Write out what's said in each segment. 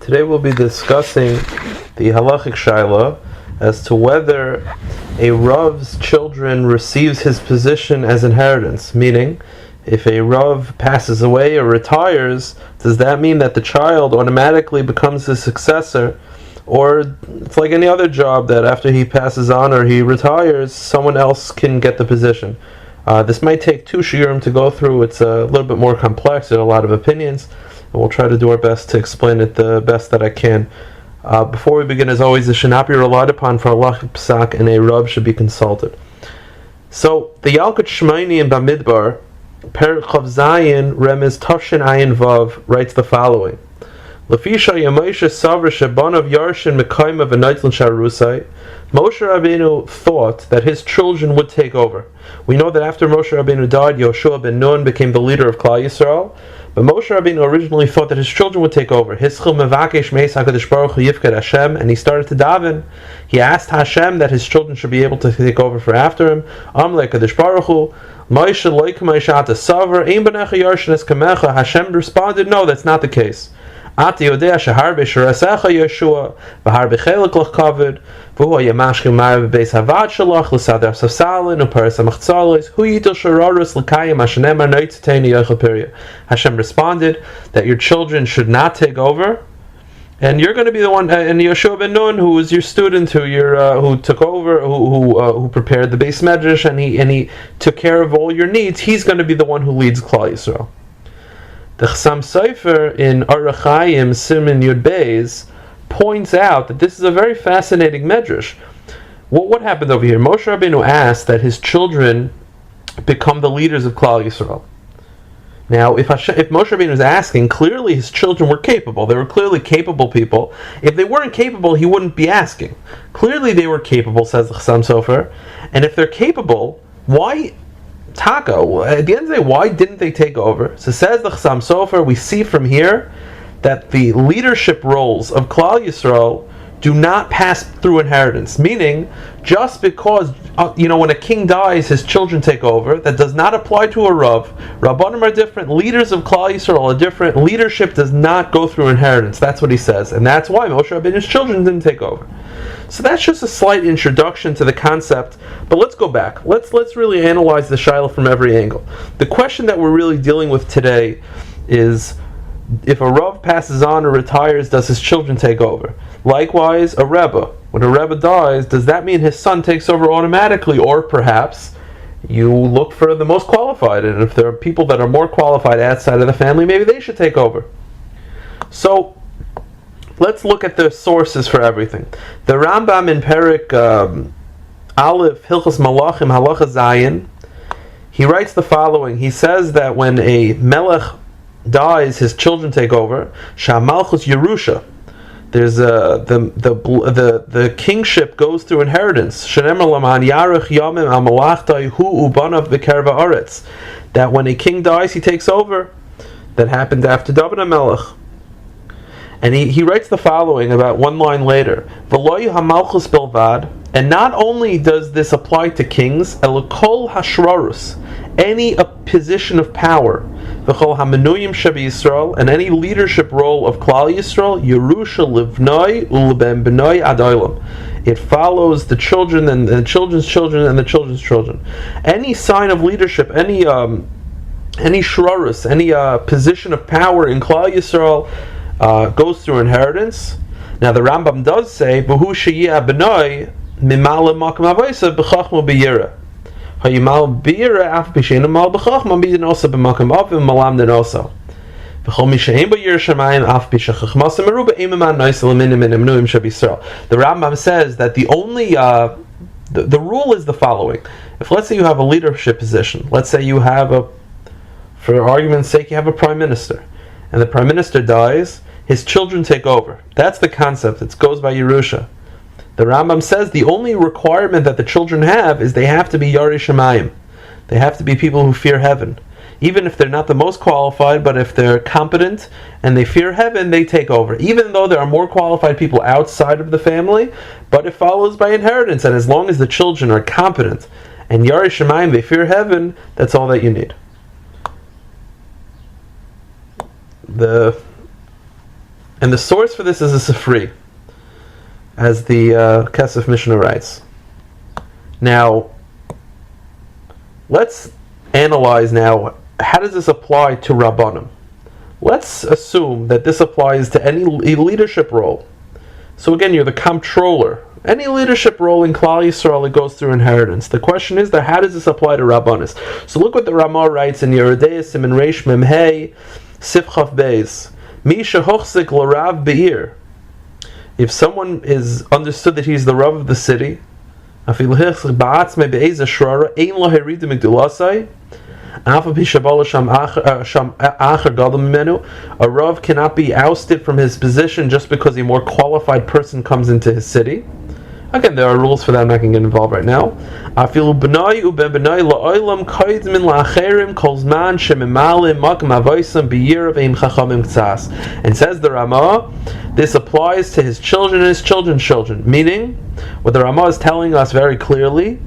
Today we'll be discussing the halachic shaila as to whether a Rav's children receives his position as inheritance, meaning if a Rav passes away or retires, does that mean that the child automatically becomes his successor, or it's like any other job that after he passes on or he retires, someone else can get the position? This might take two shiurim to go through. It's a little bit more complex. There are a lot of opinions, and we'll try to do our best to explain it the best that I can. Before we begin, as always, this should not be relied upon for halachic psak, and a Rav should be consulted. So, the Yalkut Shmaini in Bamidbar, Perek Chav Zayin, Remez Tavshin Ayin Vav, writes the following: Lefisha Yamoshe Savra Shebanav Yarshin Mekayma V'Naitlin Sharusai. Moshe Rabbeinu thought that his children would take over. We know that after Moshe Rabbeinu died, Yoshua ben Nun became the leader of Klal Yisrael. But Moshe Rabbeinu originally thought that his children would take over. Hischil mevakesh meis HaKadosh Baruch Hu yifked Hashem, and he started to daven. He asked Hashem that his children should be able to take over for after him. Amle HaKadosh Baruch Hu, Moshe loik Moshe savar ein banecha yarshin es kamecha. Hashem responded, no, that's not the case. Ati yodea shehar b'shirasecha Yeshua v'har b'chelik lach kavod v'hu hayamashkim ma'ar b'beis havad shalach l'sadar safsalin u'paras ha'machzalis hu yitel shararus l'kayim hashanemar noitzateni yochel pirya. Hashem responded that your children should not take over, and you're going to be the one. And Yoshua ben Nun, who was your student, who took over, who prepared the base medrash, and he took care of all your needs. He's going to be the one who leads Klal Yisrael. The Chassam Sofer in Orach Chaim Siman Yud Beis points out that this is a very fascinating medrash. What happened over here? Moshe Rabbeinu asked that his children become the leaders of Klal Yisrael. Now, if Moshe Rabbeinu is asking, clearly his children were capable. They were clearly capable people. If they weren't capable, he wouldn't be asking. Clearly they were capable, says the Chassam Sofer. And if they're capable, why... Taka, at the end of the day, why didn't they take over? So says the Chassam Sofer, we see from here that the leadership roles of Klal Yisrael do not pass through inheritance. Meaning, just because, when a king dies, his children take over, that does not apply to a Rav. Rabbanim are different, leaders of Klal Yisrael are different, leadership does not go through inheritance. That's what he says. And that's why Moshe Rabbeinu's children didn't take over. So that's just a slight introduction to the concept, but let's go back. Let's really analyze the shaila from every angle. The question that we're really dealing with today is, if a Rav passes on or retires, does his children take over? Likewise, a Rebbe. When a Rebbe dies, does that mean his son takes over automatically? Or perhaps you look for the most qualified, and if there are people that are more qualified outside of the family, maybe they should take over. So, let's look at the sources for everything. The Rambam in Perek Aleph, Hilchos Malachim, Halacha Zayin, he writes the following. He says that when a Melech dies, his children take over. Shamalchus Yerusha. There's the kingship goes through inheritance. Shenemar laman yarich yamim amalachtai hu ubanav b'kerva aretz. That when a king dies, he takes over. That happened after David HaMelech. And he writes the following about one line later. V'loyu hamalchus bilvad. And not only does this apply to kings, elokol hashrarus, any position of power, v'chol hamenuyim shebi Yisrael, and any leadership role of Klal Yisrael, Yerusha livnoi uleben benoi adoilam. It follows the children and the children's children and the children's children. Any sign of leadership, any shrarus, any position of power in Klal Yisrael goes through inheritance. Now the Rambam does say, "V'hu sheyeh benoi mimala makam avaysa b'chachma b'yira." Hayimal b'yira af b'sheina mal b'chachma b'yinosa b'makam avim malam denosa. V'chol mishein b'yira shamayim af b'shachachmasa meruba imaman noisa l'minim and emnuim shabisrael. The Rambam says that the only the rule is the following: if let's say you have a leadership position, let's say you have for argument's sake, you have a prime minister, and the prime minister dies, his children take over. That's the concept. It goes by Yerusha. The Rambam says the only requirement that the children have is they have to be Yarei Shamayim. They have to be people who fear heaven. Even if they're not the most qualified, but if they're competent and they fear heaven, they take over. Even though there are more qualified people outside of the family, but it follows by inheritance. And as long as the children are competent and Yarei Shamayim, they fear heaven, that's all that you need. And the source for this is a Sifri, as the Kesef Mishnah writes. Now, let's analyze now, how does this apply to Rabbanim? Let's assume that this applies to any leadership role. So again, you're the comptroller. Any leadership role in Klal Yisrael, it goes through inheritance. The question is that how does this apply to Rabbanus? So look what the Ramah writes in Yeridei Siman Reish Mem Hey Sif Chaf Beis. Mi shehochzik l'Rav Be'ir. If someone is understood that he's the Rav of the city, afil hichzik ba'atzmei be'ezah shrara ein lo heridim migdulasai. A Rav cannot be ousted from his position just because a more qualified person comes into his city. Again, there are rules for that. I'm not going to get involved right now. And says the Ramah, this applies to his children and his children's children. Meaning, what the Ramah is telling us very clearly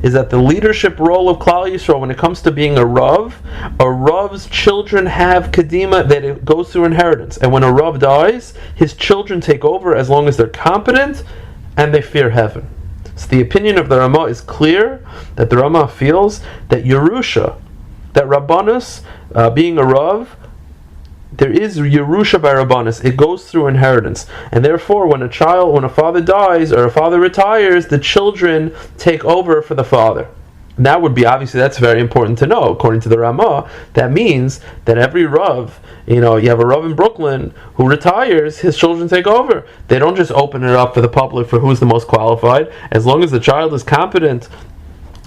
is that the leadership role of Klal Yisrael, when it comes to being a Rav's children have Kedima, that it goes through inheritance. And when a Rav dies, his children take over as long as they're competent and they fear heaven. So the opinion of the Ramah is clear, that the Ramah feels that Yerusha, that Rabbanus, being a Rav, there is Yerusha by Rabbanus. It goes through inheritance. And therefore, when a father dies or a father retires, the children take over for the father. And that would be, obviously, that's very important to know. According to the Ramah, that means that every Rav, you have a Rav in Brooklyn who retires, his children take over. They don't just open it up for the public for who's the most qualified. As long as the child is competent,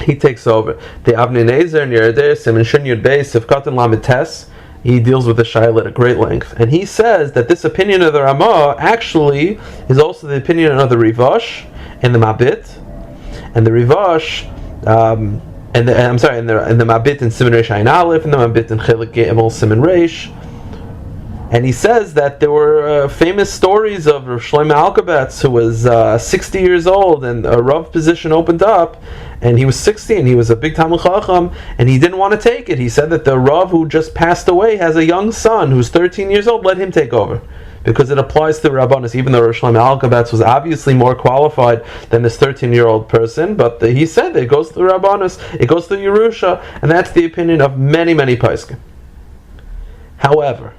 he takes over. The Avnei Nezer in Yeridei Siman Shin Yud Beis Sifkat and Lamed Tes, he deals with the Shaila at great length. And he says that this opinion of the Ramah actually is also the opinion of the Rivash and the Mabit. And the Rivash, in the Mabit in Siman Reish Ayin Aleph, and the Mabit in Chelik Gimel Siman Reish. And he says that there were famous stories of Rav Shlomo Alkabetz, who was 60 years old, and a Rav position opened up, and he was 60, and he was a big Talmid Chacham, and he didn't want to take it. He said that the Rav who just passed away has a young son who's 13 years old, let him take over. Because it applies to Rabbanus, even though Rav Shlomo Alkabetz was obviously more qualified than this 13-year-old person, but he said that it goes through Rabbanus, it goes through Yerusha, and that's the opinion of many, many Paiskim. However,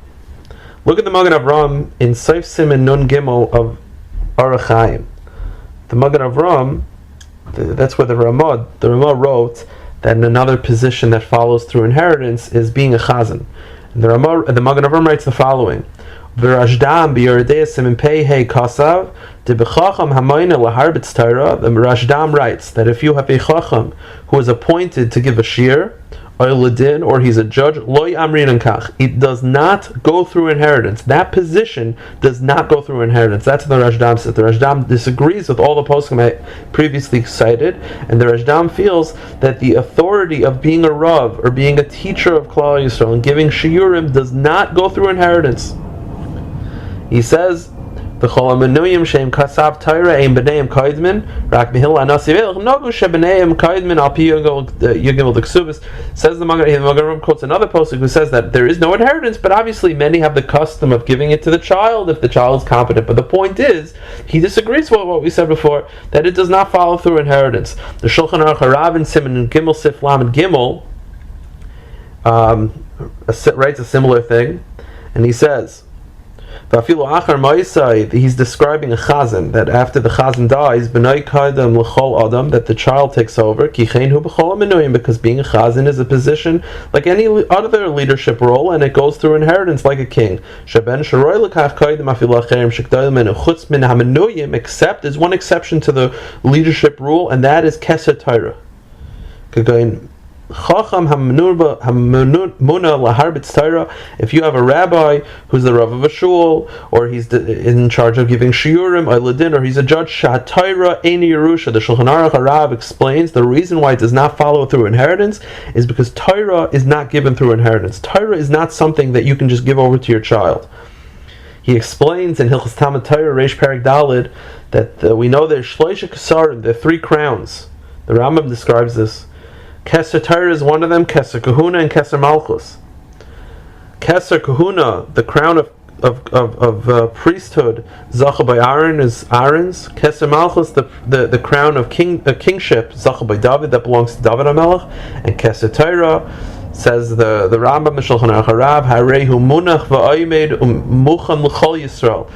look at the Magen Avram in Seif Siman Nun Gimel of Orach Chaim. The Magen Avram, that's where the Ramah wrote that in another position that follows through inheritance is being a chazan. And the Magen Avram writes the following: V'Rashdam b'Yeridei Siman Pei Hey Kasav de b'Chacham Hamayna laharbitz Torah. The Rashdam writes that if you have a chacham who is appointed to give a shir, or he's a judge, it does not go through inheritance. That position does not go through inheritance. That's what the Rashdam says. The Rashdam disagrees with all the poskim I previously cited, and the Rashdam feels that the authority of being a Rav or being a teacher of Klal Yisrael and giving shiurim does not go through inheritance. He says, the Cholamanuyim Shem Kasav Torah Ein B'neim Kaidmin Rak Mihil Anasi Ve'el Nogu Shebeneim Kaidmin Al Pi Yugimel D'Ksubis. Says the Magen quotes another posuk who says that there is no inheritance, but obviously many have the custom of giving it to the child if the child is competent. But the point is, he disagrees with what we said before, that it does not follow through inheritance. The Shulchan Aruch Harav in Siman Gimel Sif Lamed Gimel writes a similar thing, and he says, he's describing a chazan, that after the chazan dies, that the child takes over, because being a chazan is a position like any other leadership role, and it goes through inheritance like a king. Except there's one exception to the leadership rule, and that is keser Torah. Chacham Hamuna Laharbitz Torah. If you have a rabbi who's the Rav of a shul, or he's in charge of giving shiurim, or he's a judge, Shat Torah Ein Yerusha. The Shulchan Aruch Harav explains the reason why it does not follow through inheritance is because Torah is not given through inheritance. Torah is not something that you can just give over to your child. He explains in Hilchos Talmud Torah Reish Perek Daled that we know there's Shloisha Kesarim, there are 3 crowns. The Rambam describes this. Keser Torah is one of them, Keser Kahuna and Keser Malchus. Keser Kahuna, the crown of priesthood zacha by Aaron is Aaron's. Keser Malchus, the crown of kingship, zacha by David, that belongs to David HaMelech. And Keser Torah, says the Rambam Shulchan Aruch Harav, Harehu munach va'omed muchan l'chol Yisrael.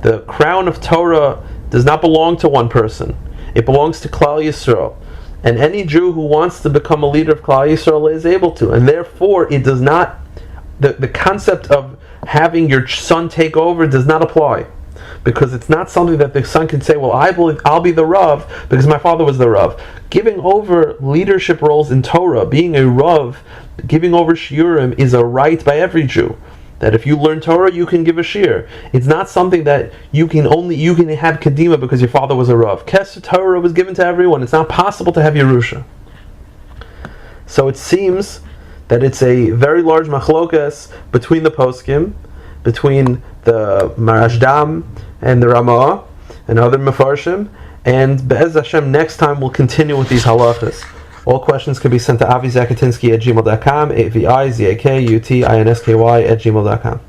The crown of Torah does not belong to one person; it belongs to Klal Yisrael. And any Jew who wants to become a leader of Klal Yisrael is able to, and therefore it does not. The concept of having your son take over does not apply, because it's not something that the son can say, well, I believe I'll be the Rav because my father was the Rav. Giving over leadership roles in Torah, being a Rav, giving over shiurim is a right by every Jew. That if you learn Torah, you can give a shiur. It's not something that you can have kedima because your father was a Rav. Keser Torah was given to everyone. It's not possible to have Yerusha. So it seems that it's a very large machlokas between the poskim, between the Marashdam and the Ramah and other Mefarshim, and Be'ez Hashem next time we'll continue with these halachas. All questions can be sent to avizakatinsky@gmail.com, avizakutinsky@gmail.com.